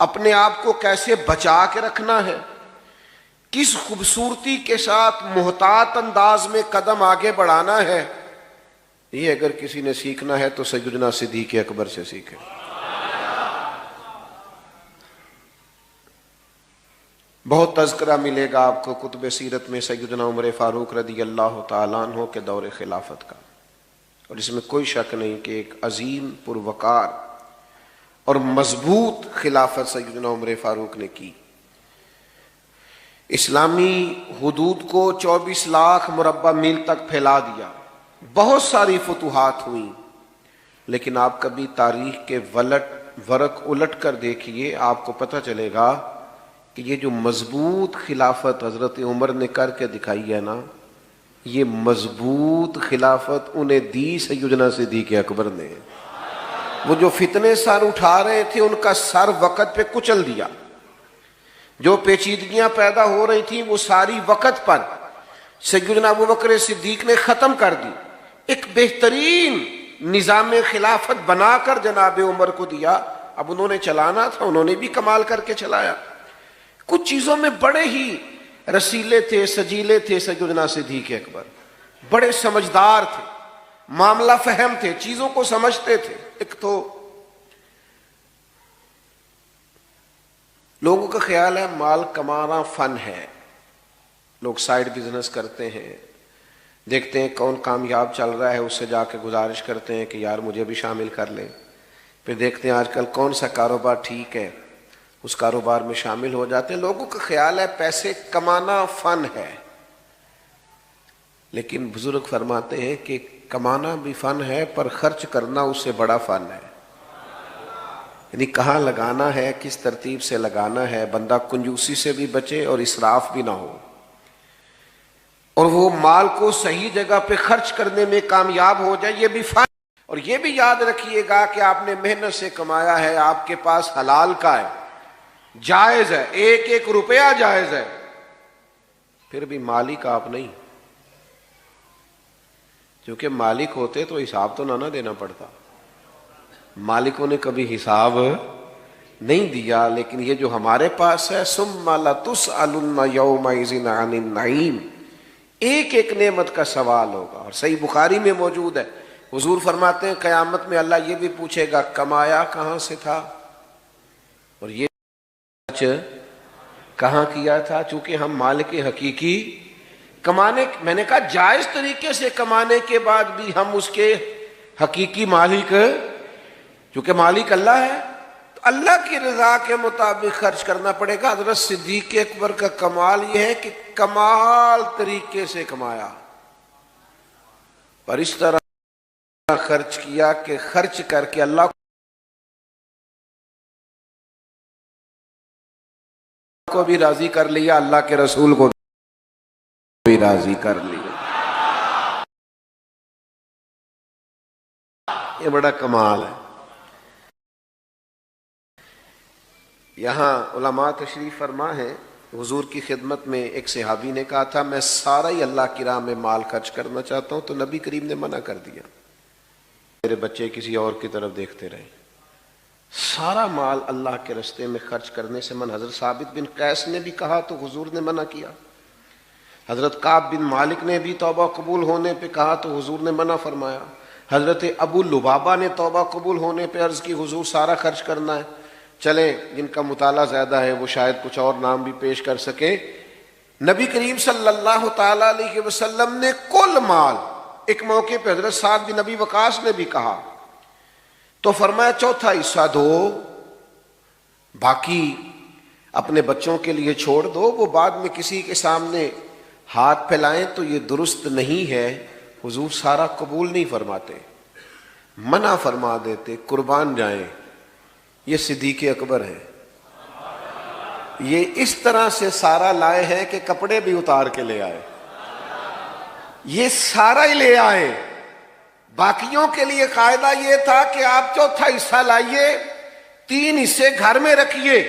اپنے آپ کو کیسے بچا کے رکھنا ہے، کس خوبصورتی کے ساتھ محتاط انداز میں قدم آگے بڑھانا ہے، یہ اگر کسی نے سیکھنا ہے تو سیدنا صدیق اکبر سے سیکھے۔ بہت تذکرہ ملے گا آپ کو کتب سیرت میں سیدنا عمر فاروق رضی اللہ تعالیٰ عنہ کے دور خلافت کا، اور اس میں کوئی شک نہیں کہ ایک عظیم پروقار اور مضبوط خلافت سیدنا عمر فاروق نے کی۔ اسلامی حدود کو 24 لاکھ مربع میل تک پھیلا دیا، بہت ساری فتوحات ہوئیں، لیکن آپ کبھی تاریخ کے ورق الٹ کر دیکھیے، آپ کو پتہ چلے گا کہ یہ جو مضبوط خلافت حضرت عمر نے کر کے دکھائی ہے نا، یہ مضبوط خلافت انہیں دی سیدنا صدیق اکبر نے۔ وہ جو فتنے سر اٹھا رہے تھے ان کا سر وقت پہ کچل دیا، جو پیچیدگیاں پیدا ہو رہی تھیں وہ ساری وقت پر سیدنا ابوبکر صدیق نے ختم کر دی، ایک بہترین نظام خلافت بنا کر جناب عمر کو دیا۔ اب انہوں نے چلانا تھا، انہوں نے بھی کمال کر کے چلایا۔ کچھ چیزوں میں بڑے ہی رسیلے تھے، سجیلے تھے سیدنا صدیق اکبر، بڑے سمجھدار تھے، معاملہ فہم تھے، چیزوں کو سمجھتے تھے۔ ایک تو لوگوں کا خیال ہے مال کمانا فن ہے، لوگ سائیڈ بزنس کرتے ہیں، دیکھتے ہیں کون کامیاب چل رہا ہے، اس سے جا کے گزارش کرتے ہیں کہ یار مجھے بھی شامل کر لیں، پھر دیکھتے ہیں آج کل کون سا کاروبار ٹھیک ہے، اس کاروبار میں شامل ہو جاتے ہیں۔ لوگوں کا خیال ہے پیسے کمانا فن ہے، لیکن بزرگ فرماتے ہیں کہ کمانا بھی فن ہے پر خرچ کرنا اس سے بڑا فن ہے، یعنی کہاں لگانا ہے، کس ترتیب سے لگانا ہے، بندہ کنجوسی سے بھی بچے اور اسراف بھی نہ ہو، اور وہ مال کو صحیح جگہ پہ خرچ کرنے میں کامیاب ہو جائے، یہ بھی فن۔ اور یہ بھی یاد رکھیے گا کہ آپ نے محنت سے کمایا ہے، آپ کے پاس حلال کا ہے، جائز ہے، ایک ایک روپیہ جائز ہے، پھر بھی مالک آپ نہیں، کیونکہ مالک ہوتے تو حساب تو نہ دینا پڑتا، مالکوں نے کبھی حساب نہیں دیا، لیکن یہ جو ہمارے پاس ہے ثم لتسألن یومئذ عن النعیم، ایک ایک نعمت کا سوال ہوگا۔ اور صحیح بخاری میں موجود ہے، حضور فرماتے ہیں قیامت میں اللہ یہ بھی پوچھے گا کمایا کہاں سے تھا، اور یہ کہاں کیا تھا، چونکہ ہم مالک حقیقی کمانے، میں نے کہا جائز طریقے سے کمانے کے بعد بھی ہم اس کے حقیقی مالک، چونکہ مالک اللہ ہے تو اللہ کی رضا کے مطابق خرچ کرنا پڑے گا۔ حضرت صدیق اکبر کا کمال یہ ہے کہ کمال طریقے سے کمایا، پر اس طرح خرچ کیا کہ خرچ کر کے اللہ کو بھی راضی کر لیا، اللہ کے رسول کو بھی راضی کر لیا۔ یہ بڑا کمال ہے۔ یہاں علماء تشریف فرما ہے، حضور کی خدمت میں ایک صحابی نے کہا تھا میں سارا ہی اللہ کی راہ میں مال خرچ کرنا چاہتا ہوں، تو نبی کریم نے منع کر دیا، میرے بچے کسی اور کی طرف دیکھتے رہے، سارا مال اللہ کے راستے میں خرچ کرنے سے من۔ حضرت ثابت بن قیس نے بھی کہا تو حضور نے منع کیا، حضرت کعب بن مالک نے بھی توبہ قبول ہونے پہ کہا تو حضور نے منع فرمایا، حضرت ابو لبابہ نے توبہ قبول ہونے پہ عرض کی حضور سارا خرچ کرنا ہے۔ چلیں جن کا مطالعہ زیادہ ہے وہ شاید کچھ اور نام بھی پیش کر سکیں، نبی کریم صلی اللہ تعالی علیہ وسلم نے کل مال، ایک موقع پہ حضرت سعد بن ابی وقاص نے بھی کہا تو فرمایا چوتھا حصہ دو، باقی اپنے بچوں کے لیے چھوڑ دو، وہ بعد میں کسی کے سامنے ہاتھ پھیلائیں تو یہ درست نہیں ہے۔ حضور سارا قبول نہیں فرماتے، منع فرما دیتے، قربان جائیں، یہ صدیق اکبر ہے، یہ اس طرح سے سارا لائے ہیں کہ کپڑے بھی اتار کے لے آئے، یہ سارا ہی لے آئے۔ باقیوں کے لیے قاعدہ یہ تھا کہ آپ چوتھا حصہ لائیے، 3 حصے گھر میں رکھیے،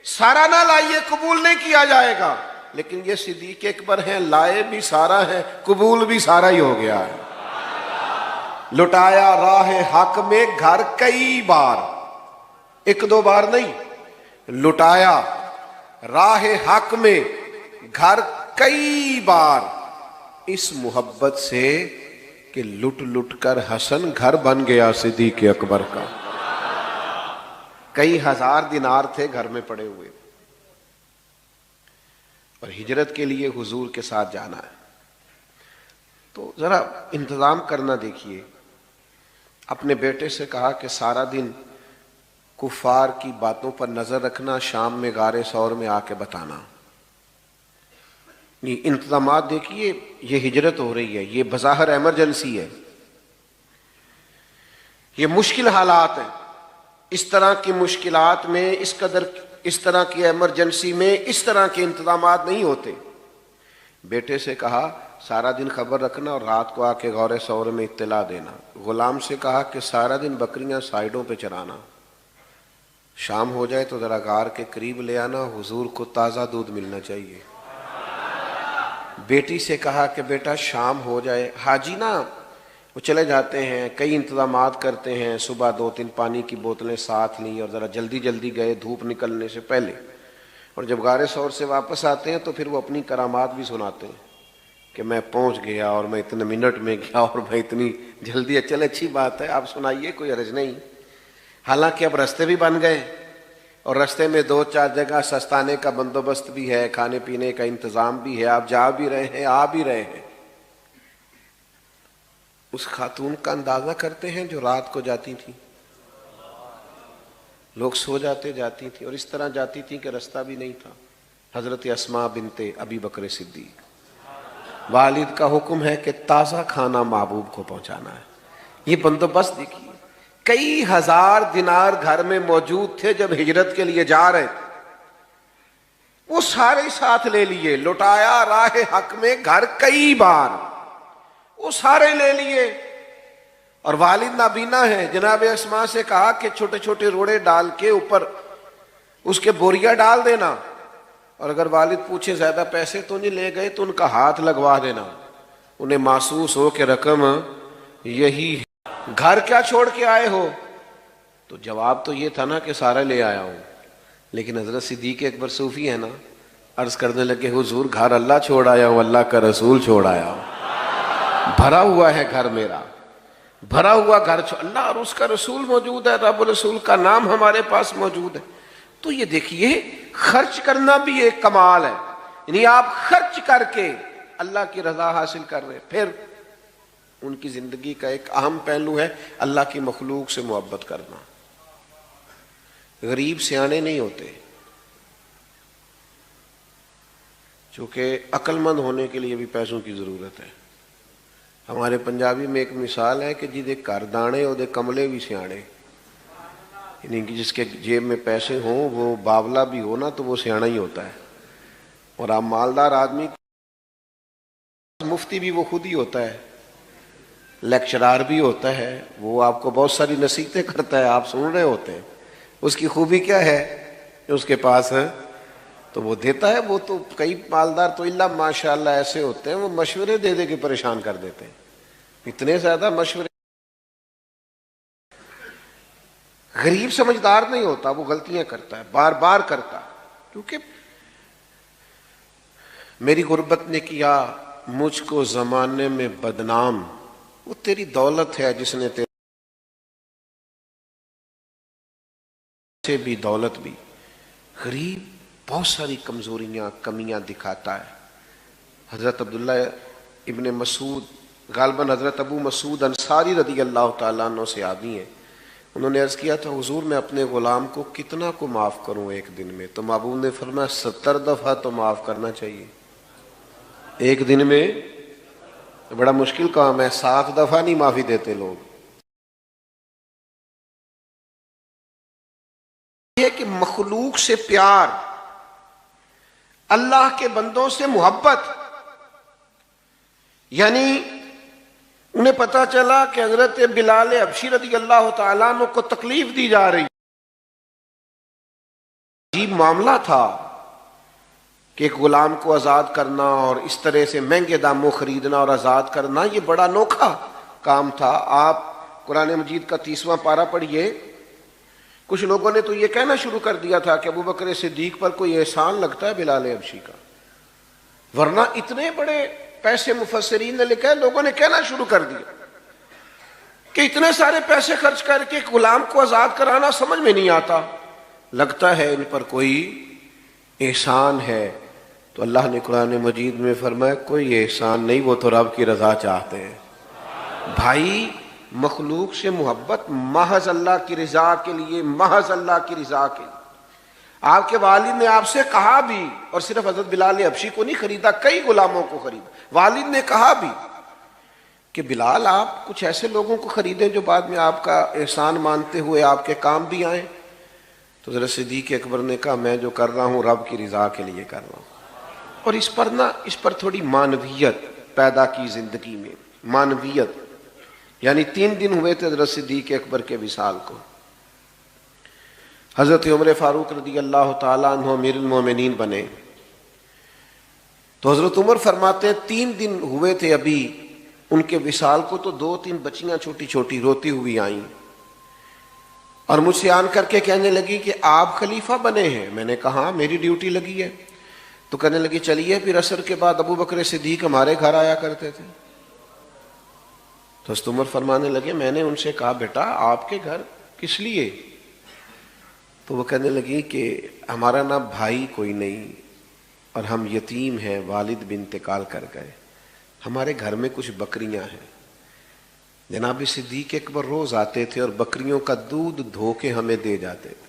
سارا نہ لائیے، قبول نہیں کیا جائے گا۔ لیکن یہ صدیق اکبر ہیں، لائے بھی سارا ہے، قبول بھی سارا ہی ہو گیا ہے۔ لٹایا راہ حق میں گھر کئی بار، 1-2 بار نہیں، لٹایا راہ حق میں گھر کئی بار، اس محبت سے کہ لٹ لٹ کر حسن گھر بن گیا صدیق اکبر کا۔ کئی ہزار دینار تھے گھر میں پڑے ہوئے، اور ہجرت کے لیے حضور کے ساتھ جانا ہے، تو ذرا انتظام کرنا دیکھیے۔ اپنے بیٹے سے کہا کہ سارا دن کفار کی باتوں پر نظر رکھنا، شام میں غار ثور میں آ کے بتانا۔ یہ انتظامات دیکھیے، یہ ہجرت ہو رہی ہے، یہ بظاہر ایمرجنسی ہے، یہ مشکل حالات ہیں۔ اس طرح کی مشکلات میں، اس طرح کی ایمرجنسی میں اس طرح کے انتظامات نہیں ہوتے۔ بیٹے سے کہا سارا دن خبر رکھنا اور رات کو آ کے غور ثور میں اطلاع دینا۔ غلام سے کہا کہ سارا دن بکریاں سائیڈوں پہ چرانا، شام ہو جائے تو ذرا غار کے قریب لے آنا، حضور کو تازہ دودھ ملنا چاہیے۔ بیٹی سے کہا کہ بیٹا شام ہو جائے، حاجی نا وہ چلے جاتے ہیں، کئی انتظامات کرتے ہیں، صبح 2-3 پانی کی بوتلیں ساتھ لیں اور ذرا جلدی جلدی گئے دھوپ نکلنے سے پہلے، اور جب غار ثور سے واپس آتے ہیں تو پھر وہ اپنی کرامات بھی سناتے ہیں کہ میں پہنچ گیا اور میں اتنے منٹ میں گیا اور میں اتنی جلدی۔ چلے اچھی بات ہے، آپ سنائیے، کوئی حرج نہیں۔ حالانکہ اب رستے بھی بن گئے اور رستے میں 2-4 جگہ سستانے کا بندوبست بھی ہے، کھانے پینے کا انتظام بھی ہے، آپ جا بھی رہے ہیں، آ بھی رہے ہیں۔ اس خاتون کا اندازہ کرتے ہیں جو رات کو جاتی تھی، لوگ سو جاتے جاتی تھی، اور اس طرح جاتی تھی کہ رستہ بھی نہیں تھا۔ حضرت اسماء بنت ابی بکر صدیق، والد کا حکم ہے کہ تازہ کھانا محبوب کو پہنچانا ہے۔ یہ بندوبست دیکھیے، کئی ہزار دینار گھر میں موجود تھے جب ہجرت کے لیے جا رہے تھے، وہ سارے ساتھ لے لیے۔ لٹایا راہ حق میں گھر کئی بار، وہ سارے لے لیے۔ اور والد نابینا ہے، جناب اسماء سے کہا کہ چھوٹے چھوٹے روڑے ڈال کے اوپر اس کے بوریا ڈال دینا، اور اگر والد پوچھے زیادہ پیسے تو نہیں لے گئے تو ان کا ہاتھ لگوا دینا، انہیں محسوس ہو کہ رقم یہی ہے۔ گھر کیا چھوڑ کے آئے ہو؟ تو جواب تو یہ تھا نا کہ سارا لے آیا ہوں، لیکن حضرت صدیق اکبر صوفی ہے نا، عرض کرنے لگے حضور گھر اللہ چھوڑ آیا ہوں، اللہ کا رسول چھوڑ آیا ہوں، بھرا ہوا ہے گھر میرا، بھرا ہوا گھر، اللہ اور اس کا رسول موجود ہے، رب رسول کا نام ہمارے پاس موجود ہے۔ تو یہ دیکھیے، خرچ کرنا بھی ایک کمال ہے، یعنی آپ خرچ کر کے اللہ کی رضا حاصل کر رہے ہیں۔ پھر ان کی زندگی کا ایک اہم پہلو ہے اللہ کی مخلوق سے محبت کرنا۔ غریب سیانے نہیں ہوتے، چونکہ عقل مند ہونے کے لیے بھی پیسوں کی ضرورت ہے۔ ہمارے پنجابی میں ایک مثال ہے کہ جی گھر دانے وہ کملے بھی سیانے، یعنی کہ جس کے جیب میں پیسے ہوں وہ باولا بھی ہو نا تو وہ سیانا ہی ہوتا ہے۔ اور آپ مالدار آدمی، مفتی بھی وہ خود ہی ہوتا ہے، لیکچرار بھی ہوتا ہے، وہ آپ کو بہت ساری نصیحتیں کرتا ہے، آپ سن رہے ہوتے ہیں۔ اس کی خوبی کیا ہے؟ اس کے پاس ہے تو وہ دیتا ہے۔ وہ تو کئی مالدار تو اللہ ماشاءاللہ ایسے ہوتے ہیں، وہ مشورے دے دے کے پریشان کر دیتے ہیں، اتنے زیادہ مشورے۔ غریب سمجھدار نہیں ہوتا، وہ غلطیاں کرتا ہے، بار بار کرتا، کیونکہ میری غربت نے کیا مجھ کو زمانے میں بدنام، وہ تیری دولت ہے جس نے تیرے سے بھی دولت بھی۔ غریب بہت ساری کمزوریاں کمیاں دکھاتا ہے۔ حضرت عبداللہ ابن مسعود، غالباً حضرت ابو مسعود انصاری رضی اللہ تعالیٰ عنہ سے آدمی ہیں، انہوں نے عرض کیا تھا حضور میں اپنے غلام کو کتنا کو معاف کروں ایک دن میں؟ تو محبوب نے فرمایا 70 دفعہ تو معاف کرنا چاہیے ایک دن میں۔ بڑا مشکل کام ہے، 7 دفعہ نہیں معافی دیتے لوگ۔ یہ کہ مخلوق سے پیار، اللہ کے بندوں سے محبت، یعنی انہیں پتا چلا کہ حضرت بلال حبشی رضی اللہ تعالیٰ عنہ کو تکلیف دی جا رہی، عجیب معاملہ تھا کہ ایک غلام کو آزاد کرنا اور اس طرح سے مہنگے داموں خریدنا اور آزاد کرنا، یہ بڑا انوکھا کام تھا۔ آپ قرآن مجید کا 30واں پارہ پڑھیے، کچھ لوگوں نے تو یہ کہنا شروع کر دیا تھا کہ ابو بکر صدیق پر کوئی احسان لگتا ہے بلال حبشی کا، ورنہ اتنے بڑے پیسے مفسرین نے لکھا ہے، لوگوں نے کہنا شروع کر دیا کہ اتنے سارے پیسے خرچ کر کے غلام کو آزاد کرانا سمجھ میں نہیں آتا، لگتا ہے ان پر کوئی احسان ہے۔ تو اللہ نے قرآن مجید میں فرمایا کوئی احسان نہیں، وہ تو رب کی رضا چاہتے ہیں۔ بھائی مخلوق سے محبت محض اللہ کی رضا کے لیے، محض اللہ کی رضا کے لیے۔ آپ کے والد نے آپ سے کہا بھی، اور صرف حضرت بلال حبشی کو نہیں خریدا، کئی غلاموں کو خریدا، والد نے کہا بھی کہ بلال آپ کچھ ایسے لوگوں کو خریدیں جو بعد میں آپ کا احسان مانتے ہوئے آپ کے کام بھی آئیں۔ تو حضرت صدیق اکبر نے کہا میں جو کر رہا ہوں رب کی رضا کے لیے کر رہا ہوں۔ اور اس پر تھوڑی معنویت پیدا کی زندگی میں، معنویت، یعنی 3 دن ہوئے تھے حضرت صدیق اکبر کے وصال کو۔ حضرت عمر فاروق رضی اللہ تعالیٰ عنہ امیر المومنین بنے، تو حضرت عمر فرماتے ہیں 3 دن ہوئے تھے ابھی ان کے وصال کو، تو 2-3 بچیاں چھوٹی چھوٹی روتی ہوئی آئیں اور مجھ سے آن کر کے کہنے لگی کہ آپ خلیفہ بنے ہیں۔ میں نے کہا میری ڈیوٹی لگی ہے۔ تو کہنے لگی چلیے پھر عصر کے بعد ابو بکر صدیق ہمارے گھر آیا کرتے تھے۔ تو حضرت عمر فرمانے لگے میں نے ان سے کہا بیٹا آپ کے گھر کس لیے؟ تو وہ کہنے لگی کہ ہمارا نا بھائی کوئی نہیں اور ہم یتیم ہیں، والد بھی انتقال کر گئے، ہمارے گھر میں کچھ بکریاں ہیں۔ جناب صدیق اکبر روز آتے تھے اور بکریوں کا دودھ دھو کے ہمیں دے جاتے تھے،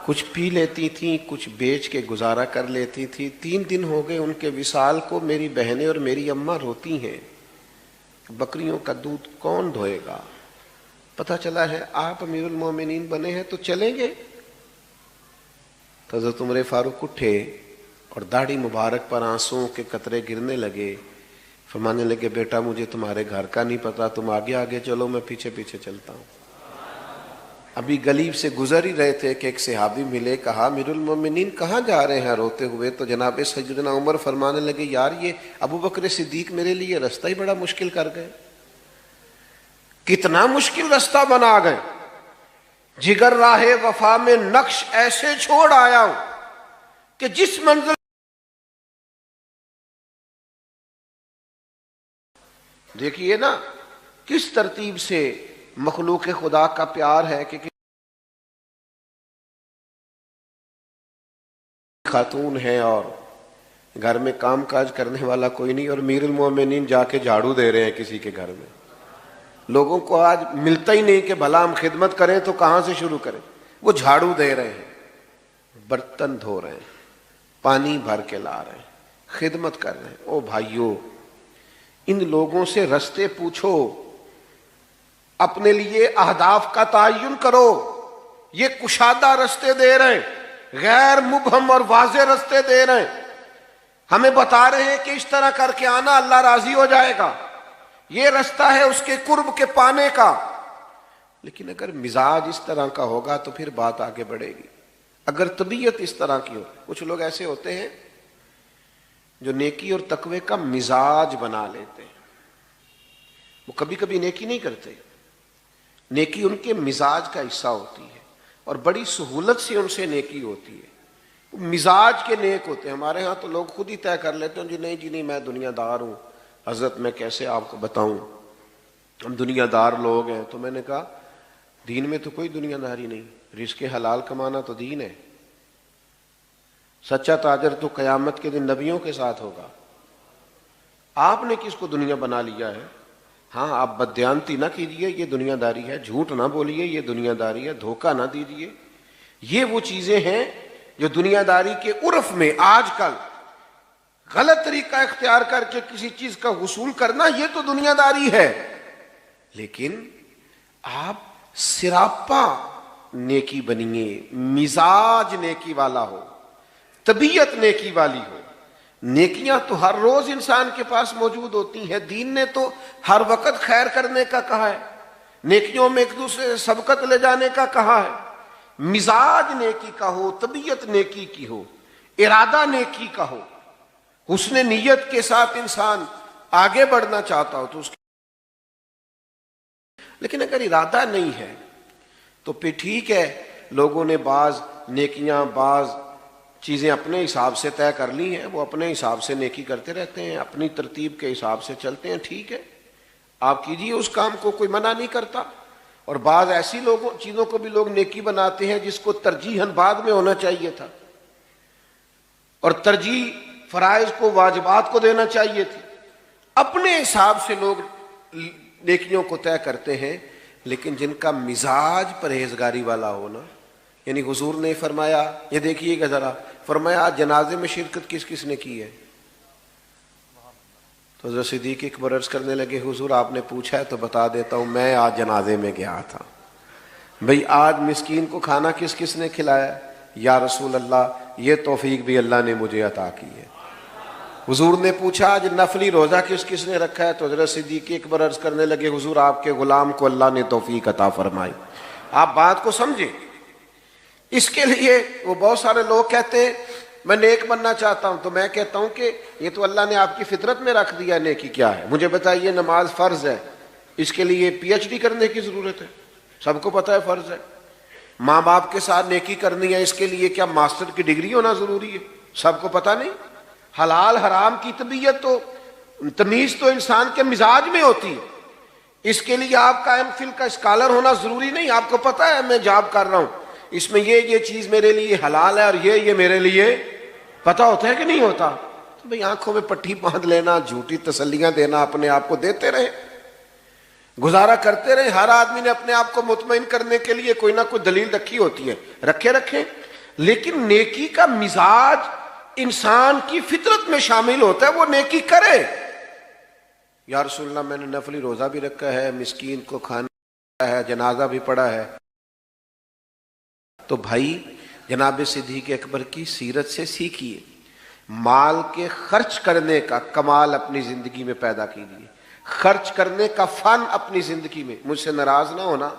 کچھ پی لیتی تھیں، کچھ بیچ کے گزارا کر لیتی تھی۔ 3 دن ہو گئے ان کے وصال کو، میری بہنیں اور میری اماں روتی ہیں، بکریوں کا دودھ کون دھوئے گا؟ پتہ چلا ہے آپ امیر المومنین بنے ہیں تو چلیں گے؟ تو حضرت عمر فاروق اٹھے اور داڑھی مبارک پر آنسوؤں کے قطرے گرنے لگے، فرمانے لگے بیٹا مجھے تمہارے گھر کا نہیں پتا، تم آگے آگے چلو میں پیچھے پیچھے چلتا ہوں۔ ابھی گلی سے گزر ہی رہے تھے کہ ایک صحابی ملے، کہا امیر المومنین کہاں جا رہے ہیں روتے ہوئے؟ تو جناب سیدنا عمر فرمانے لگے یار یہ ابو بکر صدیق میرے لیے رستہ ہی بڑا مشکل کر گئے، کتنا مشکل رستہ بنا گئے، جگر راہ وفا میں نقش ایسے چھوڑ آیا ہوں کہ جس منزل دیکھیے نا کس ترتیب سے مخلوق خدا کا پیار ہے کہ خاتون ہے اور گھر میں کام کاج کرنے والا کوئی نہیں، اور امیر المومنین جا کے جھاڑو دے رہے ہیں کسی کے گھر میں۔ لوگوں کو آج ملتا ہی نہیں کہ بھلا ہم خدمت کریں تو کہاں سے شروع کریں، وہ جھاڑو دے رہے ہیں، برتن دھو رہے ہیں، پانی بھر کے لا رہے ہیں، خدمت کر رہے ہیں۔ او بھائیو ان لوگوں سے رستے پوچھو، اپنے لیے اہداف کا تعین کرو۔ یہ کشادہ رستے دے رہے ہیں، غیر مبہم اور واضح رستے دے رہے ہیں، ہمیں بتا رہے ہیں کہ اس طرح کر کے آنا اللہ راضی ہو جائے گا، یہ رستہ ہے اس کے قرب کے پانے کا۔ لیکن اگر مزاج اس طرح کا ہوگا تو پھر بات آگے بڑھے گی۔ اگر طبیعت اس طرح کی ہو، کچھ لوگ ایسے ہوتے ہیں جو نیکی اور تقوی کا مزاج بنا لیتے ہیں، وہ کبھی کبھی نیکی نہیں کرتے، نیکی ان کے مزاج کا حصہ ہوتی ہے اور بڑی سہولت سے ان سے نیکی ہوتی ہے، مزاج کے نیک ہوتے ہیں۔ ہمارے ہاں تو لوگ خود ہی طے کر لیتے ہیں جی نہیں میں دنیا دار ہوں۔ حضرت میں کیسے آپ کو بتاؤں، ہم دنیا دار لوگ ہیں۔ تو میں نے کہا دین میں تو کوئی دنیا داری نہیں، رزق حلال کمانا تو دین ہے۔ سچا تاجر تو قیامت کے دن نبیوں کے ساتھ ہوگا۔ آپ نے کس کو دنیا بنا لیا ہے؟ ہاں آپ بددیانتی نہ کیجیے، یہ دنیا داری ہے، جھوٹ نہ بولیے، یہ دنیا داری ہے، دھوکہ نہ دیجیے۔ یہ وہ چیزیں ہیں جو دنیا داری کے عرف میں آج کل غلط طریقہ اختیار کر کے کسی چیز کا حصول کرنا، یہ تو دنیا داری ہے۔ لیکن آپ سراپا نیکی بنیے، مزاج نیکی والا ہو، طبیعت نیکی والی ہو۔ نیکیاں تو ہر روز انسان کے پاس موجود ہوتی ہیں، دین نے تو ہر وقت خیر کرنے کا کہا ہے، نیکیوں میں ایک دوسرے سے سبقت لے جانے کا کہا ہے۔ مزاج نیکی کا ہو، طبیعت نیکی کی ہو، ارادہ نیکی کا ہو، حسن نیت کے ساتھ انسان آگے بڑھنا چاہتا ہو تو اس لیکن اگر ارادہ نہیں ہے، تو پھر ٹھیک ہے، لوگوں نے بعض نیکیاں بعض چیزیں اپنے حساب سے طے کر لی ہیں، وہ اپنے حساب سے نیکی کرتے رہتے ہیں، اپنی ترتیب کے حساب سے چلتے ہیں، ٹھیک ہے، آپ کیجئے اس کام کو، کوئی منع نہیں کرتا۔ اور بعض ایسی چیزوں کو بھی لوگ نیکی بناتے ہیں جس کو ترجیحاً بعد میں ہونا چاہیے تھا، اور ترجیح فرائض کو واجبات کو دینا چاہیے تھی۔ اپنے حساب سے لوگ نیکیوں کو طے کرتے ہیں، لیکن جن کا مزاج پرہیزگاری والا ہونا، یعنی حضور نے فرمایا، یہ دیکھیے گا ذرا، فرمایا جنازے میں شرکت کس کس نے کی ہے؟ تو حضرت صدیق اکبر عرض کرنے لگے، حضور آپ نے پوچھا ہے تو بتا دیتا ہوں، میں آج جنازے میں گیا تھا۔ بھئی آج مسکین کو کھانا کس کس نے کھلایا؟ یا رسول اللہ یہ توفیق بھی اللہ نے مجھے عطا کی ہے۔ حضور نے پوچھا آج نفلی روزہ کس کس نے رکھا ہے؟ تو حضرت صدیق اکبر عرض کرنے لگے، حضور آپ کے غلام کو اللہ نے توفیق عطا فرمائی۔ آپ بات کو سمجھیں۔ اس کے لیے وہ بہت سارے لوگ کہتے ہیں میں نیک بننا چاہتا ہوں، تو میں کہتا ہوں کہ یہ تو اللہ نے آپ کی فطرت میں رکھ دیا، نیکی کیا ہے؟ مجھے بتائیے، نماز فرض ہے، اس کے لیے پی ایچ ڈی کرنے کی ضرورت ہے؟ سب کو پتہ ہے فرض ہے۔ ماں باپ کے ساتھ نیکی کرنی ہے، اس کے لیے کیا ماسٹر کی ڈگری ہونا ضروری ہے؟ سب کو پتہ نہیں۔ حلال حرام کی طبیعت تو تمیز تو انسان کے مزاج میں ہوتی ہے، اس کے لیے آپ کا ایم فل کا اسکالر ہونا ضروری نہیں۔ آپ کو پتہ ہے میں جاب کر رہا ہوں، اس میں یہ چیز میرے لیے حلال ہے اور یہ میرے لیے پتہ ہوتا ہے کہ نہیں ہوتا؟ تو بھئی آنکھوں میں پٹھی باندھ لینا، جھوٹی تسلیاں دینا، اپنے آپ کو دیتے رہے، گزارا کرتے رہے۔ ہر آدمی نے اپنے آپ کو مطمئن کرنے کے لیے کوئی نہ کوئی دلیل رکھی ہوتی ہے، رکھیں، لیکن نیکی کا مزاج انسان کی فطرت میں شامل ہوتا ہے، وہ نیکی کرے۔ یا رسول اللہ میں نے نفلی روزہ بھی رکھا ہے، مسکین کو کھانا ہے، جنازہ بھی پڑھا ہے۔ تو بھائی جناب صدیق اکبر کی سیرت سے سیکھیے، مال کے خرچ کرنے کا کمال اپنی زندگی میں پیدا کیجیے، خرچ کرنے کا فن اپنی زندگی میں۔ مجھ سے ناراض نہ ہونا،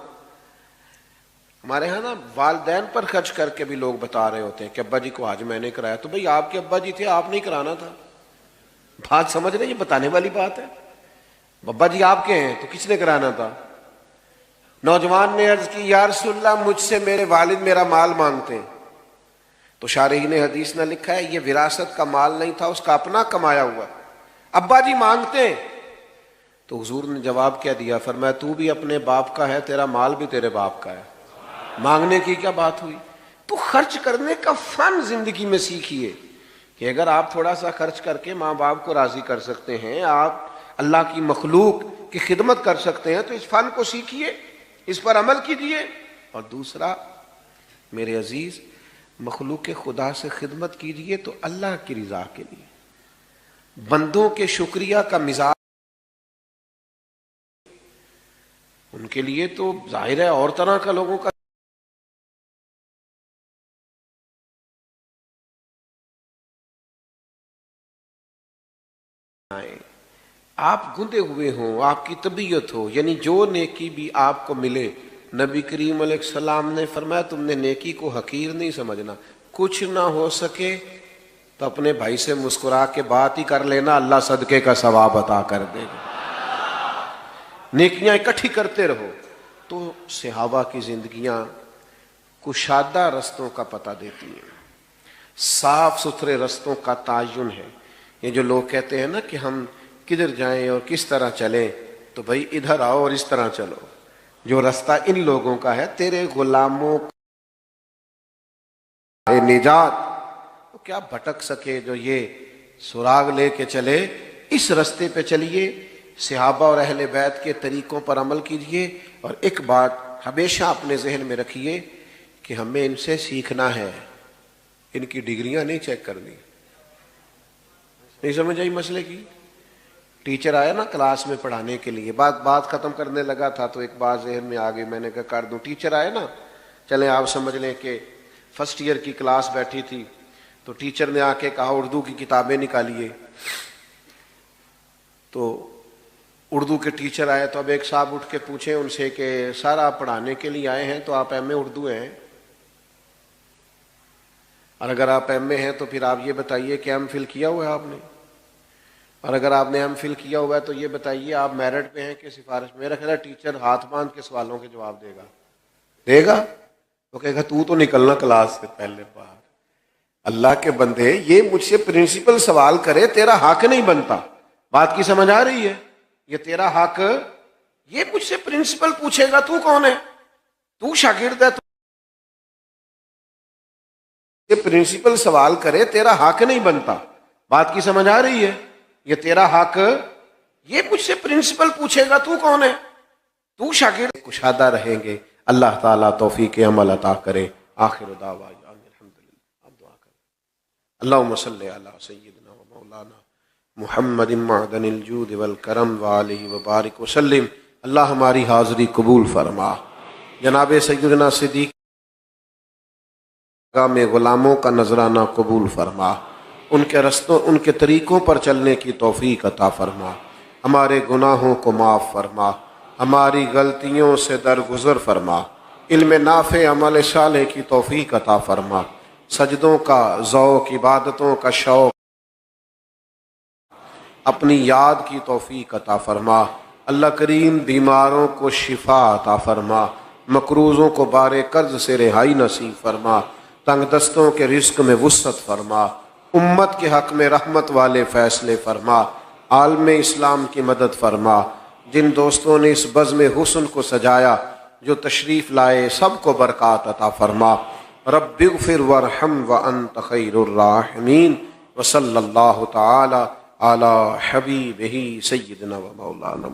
ہمارے ہاں نا والدین پر خرچ کر کے بھی لوگ بتا رہے ہوتے ہیں کہ ابا جی کو آج میں نے کرایا، تو بھئی آپ کے ابا جی تھے، آپ نہیں کرانا تھا؟ بات سمجھ رہے ہیں؟ یہ بتانے والی بات ہے۔ ابا جی آپ کے ہیں تو کس نے کرانا تھا؟ نوجوان نے عرض کی، یا رسول اللہ مجھ سے میرے والد میرا مال مانگتے ہیں۔ تو شارحین حدیث نے لکھا ہے یہ وراثت کا مال نہیں تھا، اس کا اپنا کمایا ہوا۔ ابا جی مانگتے ہیں، تو حضور نے جواب کیا دیا؟ فرمایا تو بھی اپنے باپ کا ہے، تیرا مال بھی تیرے باپ کا ہے، مانگنے کی کیا بات ہوئی؟ تو خرچ کرنے کا فن زندگی میں سیکھیے کہ اگر آپ تھوڑا سا خرچ کر کے ماں باپ کو راضی کر سکتے ہیں، آپ اللہ کی مخلوق کی خدمت کر سکتے ہیں، تو اس فن کو سیکھیے، اس پر عمل کیجیے۔ اور دوسرا میرے عزیز، مخلوق خدا سے خدمت کیجیے تو اللہ کی رضا کے لیے۔ بندوں کے شکریہ کا مزاج ان کے لیے تو ظاہر ہے اور طرح کا لوگوں کا آپ گندے ہوئے ہوں، آپ کی طبیعت ہو، یعنی جو نیکی بھی آپ کو ملے، نبی کریم علیہ السلام نے فرمایا تم نے نیکی کو حقیر نہیں سمجھنا، کچھ نہ ہو سکے تو اپنے بھائی سے مسکرا کے بات ہی کر لینا، اللہ صدقے کا ثواب عطا کر دے گا۔ نیکیاں اکٹھی کرتے رہو۔ تو صحابہ کی زندگیاں کشادہ رستوں کا پتہ دیتی ہیں، صاف ستھرے رستوں کا تعین ہے۔ یہ جو لوگ کہتے ہیں نا کہ ہم کدھر جائیں اور کس طرح چلیں، تو بھائی ادھر آؤ اور اس طرح چلو، جو رستہ ان لوگوں کا ہے، تیرے غلاموں کا نجات، تو کیا بھٹک سکے جو یہ سراغ لے کے چلے، اس رستے پہ چلیے، صحابہ اور اہل بیت کے طریقوں پر عمل کیجئے۔ اور ایک بات ہمیشہ اپنے ذہن میں رکھیے کہ ہمیں ان سے سیکھنا ہے، ان کی ڈگریاں نہیں چیک کرنی۔ نہیں سمجھ آئی مسئلے کی؟ ٹیچر آیا نا کلاس میں پڑھانے کے لیے، بات ختم کرنے لگا تھا تو ایک بات ذہن میں آ گئی، میں نے کہا کر دوں۔ ٹیچر آئے نا، چلیں آپ سمجھ لیں کہ فرسٹ ایئر کی کلاس بیٹھی تھی، تو ٹیچر نے آ کے کہا اردو کی کتابیں نکالیے۔ تو اردو کے ٹیچر آئے تو اب ایک صاحب اٹھ کے پوچھیں ان سے کہ سر آپ پڑھانے کے لیے آئے ہیں تو آپ ایم اے اردو ہیں، اور اگر آپ ایم اے ہیں تو پھر آپ یہ بتائیے کہ ایم فل کیا ہوا ہے آپ نے، اور اگر آپ نے ایم فل کیا ہوا ہے تو یہ بتائیے آپ میرٹ پہ ہیں کہ سفارش؟ میرا خیال ہے ٹیچر ہاتھ باندھ کے سوالوں کے جواب دے گا۔ دے گا؟ وہ کہے گا تو نکلنا کلاس سے پہلے باہر۔ اللہ کے بندے، یہ مجھ سے پرنسپل سوال کرے، تیرا حق نہیں بنتا۔ بات کی سمجھ آ رہی ہے؟ یہ تیرا حق، یہ مجھ سے پرنسپل پوچھے گا تو کون ہے؟ تو شاگرد ہے؟ یہ پرنسپل سوال کرے، تیرا حق نہیں بنتا۔ بات کی سمجھ آ رہی ہے؟ یہ تیرا حق، یہ مجھ سے پرنسپل پوچھے گا تو کون ہے؟ تو شاگرد۔ کشادہ رہیں گے۔ اللہ تعالیٰ توفیق عمل عطا کرے۔ آخر دعوانا الحمدللہ۔ آپ دعا کریں۔ اللہم صلی علی سیدنا و مولانا محمد معدن الجود والکرم وآلہ وبارک وسلم۔ اللہ ہماری حاضری قبول فرما۔ جناب سیدنا صدیق میں غلاموں کا نذرانہ قبول فرما۔ ان کے رستوں، ان کے طریقوں پر چلنے کی توفیق عطا فرما۔ ہمارے گناہوں کو معاف فرما، ہماری غلطیوں سے درگزر فرما، علم نافع عمل صالح کی توفیق عطا فرما، سجدوں کا ذوق، عبادتوں کا شوق، اپنی یاد کی توفیق عطا فرما۔ اللہ کریم بیماروں کو شفا عطا فرما، مقروضوں کو بار قرض سے رہائی نصیب فرما، تنگ دستوں کے رزق میں وسعت فرما، امت کے حق میں رحمت والے فیصلے فرما، عالم اسلام کی مدد فرما۔ جن دوستوں نے اس بزم حسن کو سجایا، جو تشریف لائے، سب کو برکات عطا فرما۔ رب اغفر وارحم وانت خیر الراحمین، وصلی اللہ تعالی علی حبیبہ سیدنا و مولانا